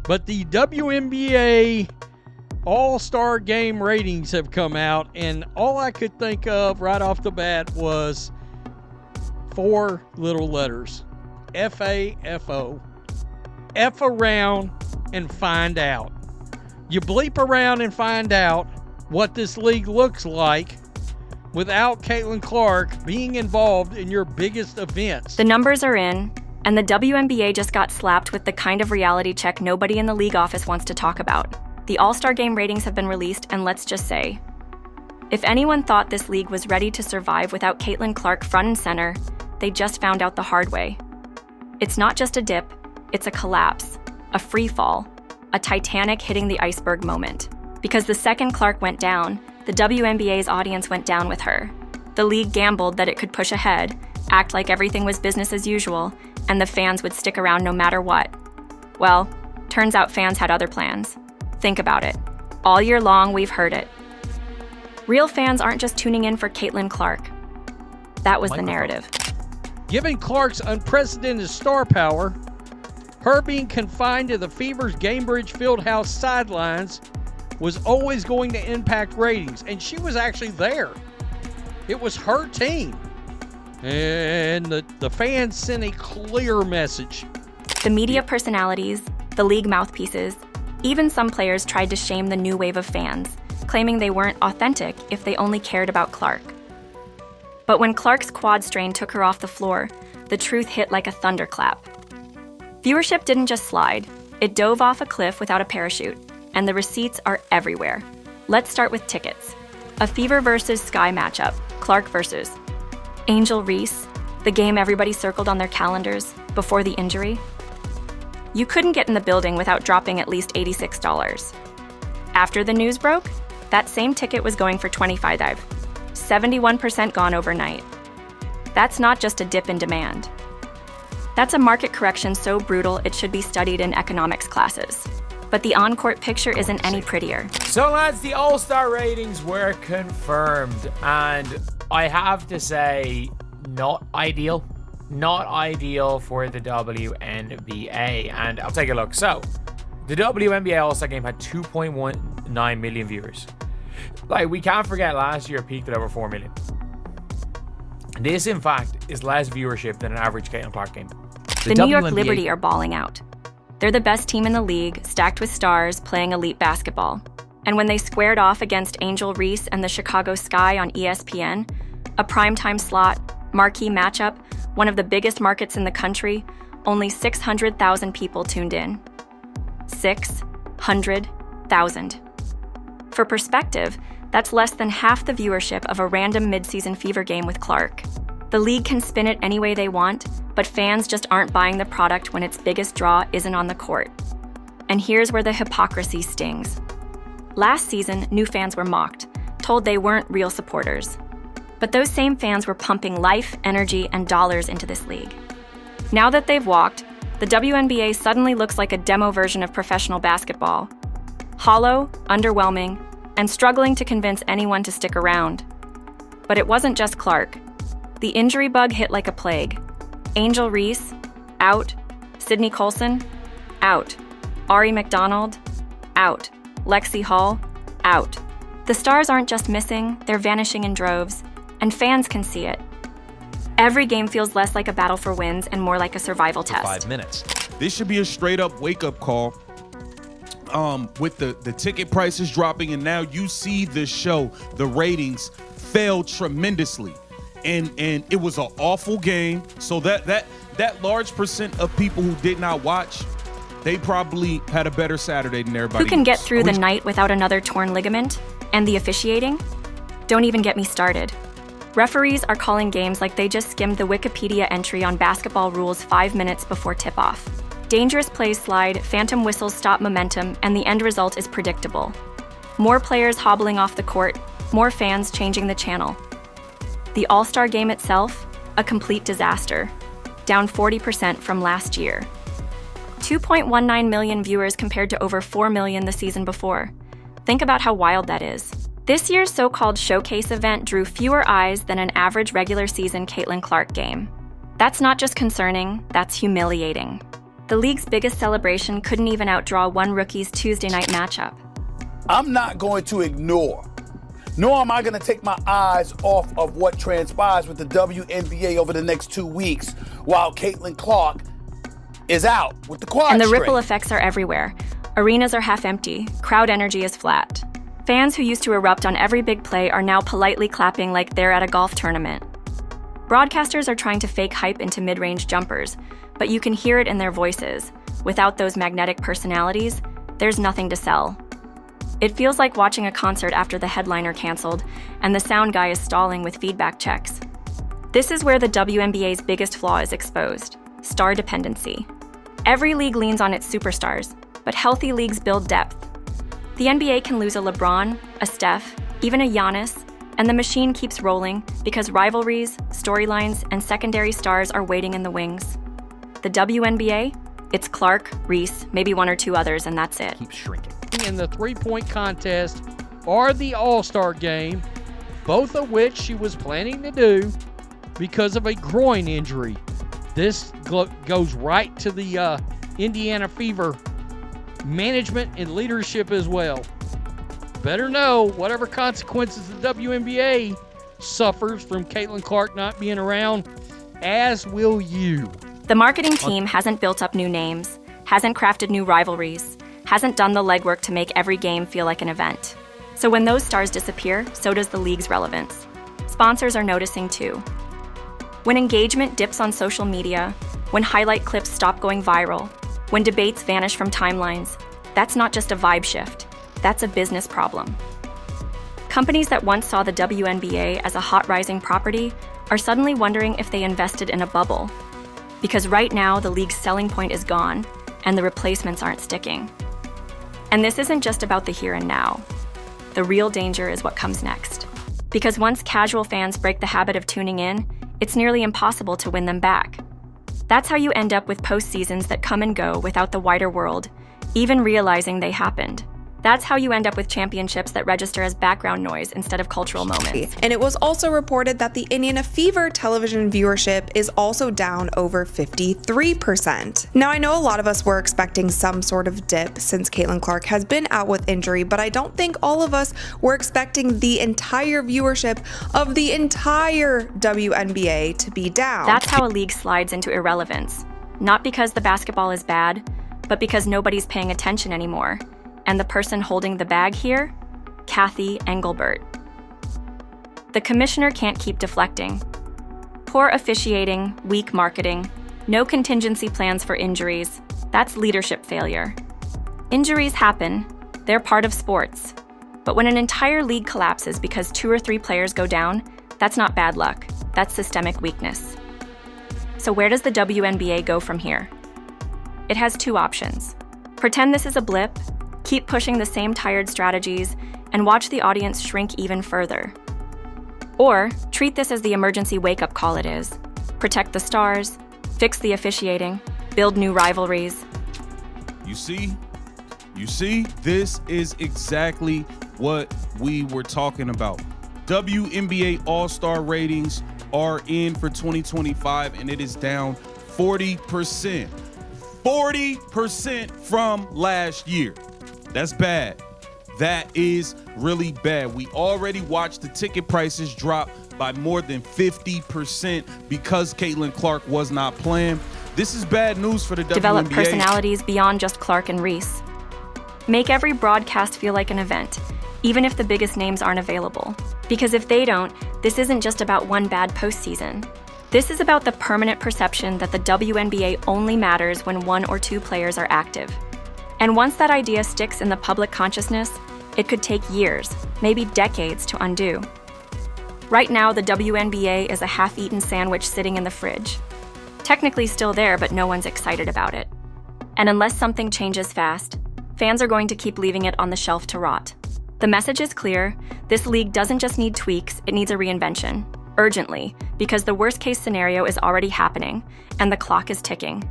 But the WNBA All-Star Game ratings have come out, and all I could think of right off the bat was 4 little letters. F-A-F-O. F around and find out. You bleep around and find out what this league looks like without Caitlin Clark being involved in your biggest events. The numbers are in, and the WNBA just got slapped with the kind of reality check nobody in the league office wants to talk about. The All-Star Game ratings have been released, and let's just say, if anyone thought this league was ready to survive without Caitlin Clark front and center, they just found out the hard way. It's not just a dip, it's a collapse, a free fall, a Titanic hitting the iceberg moment. Because the second Clark went down, the WNBA's audience went down with her. The league gambled that it could push ahead, act like everything was business as usual, and the fans would stick around no matter what. Well, turns out fans had other plans. Think about it. All year long, we've heard it. Real fans aren't just tuning in for Caitlin Clark. That was the narrative. Given Clark's unprecedented star power, her being confined to the Fever's Gainbridge Fieldhouse sidelines was always going to impact ratings, and she was actually there. It was her team. And the fans sent a clear message. The media personalities, the league mouthpieces, even some players tried to shame the new wave of fans, claiming they weren't authentic if they only cared about Clark. But when Clark's quad strain took her off the floor, the truth hit like a thunderclap. Viewership didn't just slide, it dove off a cliff without a parachute, and the receipts are everywhere. Let's start with tickets. A Fever versus Sky matchup, Clark versus Angel Reese, the game everybody circled on their calendars before the injury. You couldn't get in the building without dropping at least $86. After the news broke, that same ticket was going for $25, 71% gone overnight. That's not just a dip in demand. That's a market correction so brutal it should be studied in economics classes. But the on-court picture isn't any prettier. So lads, the All-Star ratings were confirmed, and I have to say, not ideal. Not ideal for the WNBA, and I'll take a look. So, the WNBA All-Star Game had 2.19 million viewers. Like, we can't forget last year peaked at over 4 million. This, in fact, is less viewership than an average Caitlin Clark game. The New York Liberty are balling out. They're the best team in the league, stacked with stars playing elite basketball. And when they squared off against Angel Reese and the Chicago Sky on ESPN, a primetime slot, marquee matchup, one of the biggest markets in the country, only 600,000 people tuned in. 600,000. For perspective, that's less than half the viewership of a random midseason Fever game with Clark. The league can spin it any way they want, but fans just aren't buying the product when its biggest draw isn't on the court. And here's where the hypocrisy stings. Last season, new fans were mocked, told they weren't real supporters. But those same fans were pumping life, energy, and dollars into this league. Now that they've walked, the WNBA suddenly looks like a demo version of professional basketball. Hollow, underwhelming, and struggling to convince anyone to stick around. But it wasn't just Clark. The injury bug hit like a plague. Angel Reese, out. Sydney Colson, out. Aari McDonald, out. Lexie Hull, out. The stars aren't just missing, they're vanishing in droves, and fans can see it. Every game feels less like a battle for wins and more like a survival test. 5 minutes. This should be a straight up wake up call. With the ticket prices dropping, and now you see this show, the ratings fell tremendously, and it was an awful game. So that large percent of people who did not watch, they probably had a better Saturday than everybody Who can else. get through the night without another torn ligament? And the officiating? Don't even get me started. Referees are calling games like they just skimmed the Wikipedia entry on basketball rules 5 minutes before tip-off. Dangerous plays slide, phantom whistles stop momentum, and the end result is predictable. More players hobbling off the court, more fans changing the channel. The All-Star Game itself, a complete disaster, down 40% from last year. 2.19 million viewers compared to over 4 million the season before. Think about how wild that is. This year's so-called showcase event drew fewer eyes than an average regular season Caitlin Clark game. That's not just concerning, that's humiliating. The league's biggest celebration couldn't even outdraw one rookie's Tuesday night matchup. I'm not going to ignore, nor am I going to take my eyes off of what transpires with the WNBA over the next 2 weeks while Caitlin Clark is out with the quad And the strain. ripple effects are everywhere. Arenas are half empty, crowd energy is flat. Fans who used to erupt on every big play are now politely clapping like they're at a golf tournament. Broadcasters are trying to fake hype into mid-range jumpers, but you can hear it in their voices. Without those magnetic personalities, there's nothing to sell. It feels like watching a concert after the headliner canceled and the sound guy is stalling with feedback checks. This is where the WNBA's biggest flaw is exposed: star dependency. Every league leans on its superstars, but healthy leagues build depth. The NBA can lose a LeBron, a Steph, even a Giannis, and the machine keeps rolling because rivalries, storylines, and secondary stars are waiting in the wings. The WNBA? It's Clark, Reese, maybe one or two others, and that's it. Keep shrinking. In the three-point contest or the All-Star Game, both of which she was planning to do because of a groin injury. This goes right to the Indiana Fever management and leadership as well. Better know whatever consequences the WNBA suffers from Caitlin Clark not being around, as will you. The marketing team hasn't built up new names, hasn't crafted new rivalries, hasn't done the legwork to make every game feel like an event. So when those stars disappear, so does the league's relevance. Sponsors are noticing too. When engagement dips on social media, when highlight clips stop going viral, when debates vanish from timelines, that's not just a vibe shift, that's a business problem. Companies that once saw the WNBA as a hot rising property are suddenly wondering if they invested in a bubble. Because right now, the league's selling point is gone, and the replacements aren't sticking. And this isn't just about the here and now. The real danger is what comes next. Because once casual fans break the habit of tuning in, it's nearly impossible to win them back. That's how you end up with postseasons that come and go without the wider world even realizing they happened. That's how you end up with championships that register as background noise instead of cultural moments. And it was also reported that the Indiana Fever television viewership is also down over 53%. Now, I know a lot of us were expecting some sort of dip since Caitlin Clark has been out with injury, but I don't think all of us were expecting the entire viewership of the entire WNBA to be down. That's how a league slides into irrelevance. Not because the basketball is bad, but because nobody's paying attention anymore. And the person holding the bag here? Kathy Engelbert. The commissioner can't keep deflecting. Poor officiating, weak marketing, no contingency plans for injuries. That's leadership failure. Injuries happen. They're part of sports. But when an entire league collapses because 2 or 3 players go down, that's not bad luck. That's systemic weakness. So where does the WNBA go from here? It has 2 options. Pretend this is a blip, keep pushing the same tired strategies, and watch the audience shrink even further. Or treat this as the emergency wake-up call it is. Protect the stars, fix the officiating, build new rivalries. You see, this is exactly what we were talking about. WNBA All-Star ratings are in for 2025, and it is down 40%. 40% from last year. That's bad. That is really bad. We already watched the ticket prices drop by more than 50% because Caitlin Clark was not playing. This is bad news for the WNBA. Develop personalities beyond just Clark and Reese. Make every broadcast feel like an event, even if the biggest names aren't available. Because if they don't, this isn't just about one bad postseason. This is about the permanent perception that the WNBA only matters when 1 or 2 players are active. And once that idea sticks in the public consciousness, it could take years, maybe decades to undo. Right now, the WNBA is a half-eaten sandwich sitting in the fridge. Technically still there, but no one's excited about it. And unless something changes fast, fans are going to keep leaving it on the shelf to rot. The message is clear: this league doesn't just need tweaks, it needs a reinvention. Urgently, because the worst-case scenario is already happening, and the clock is ticking.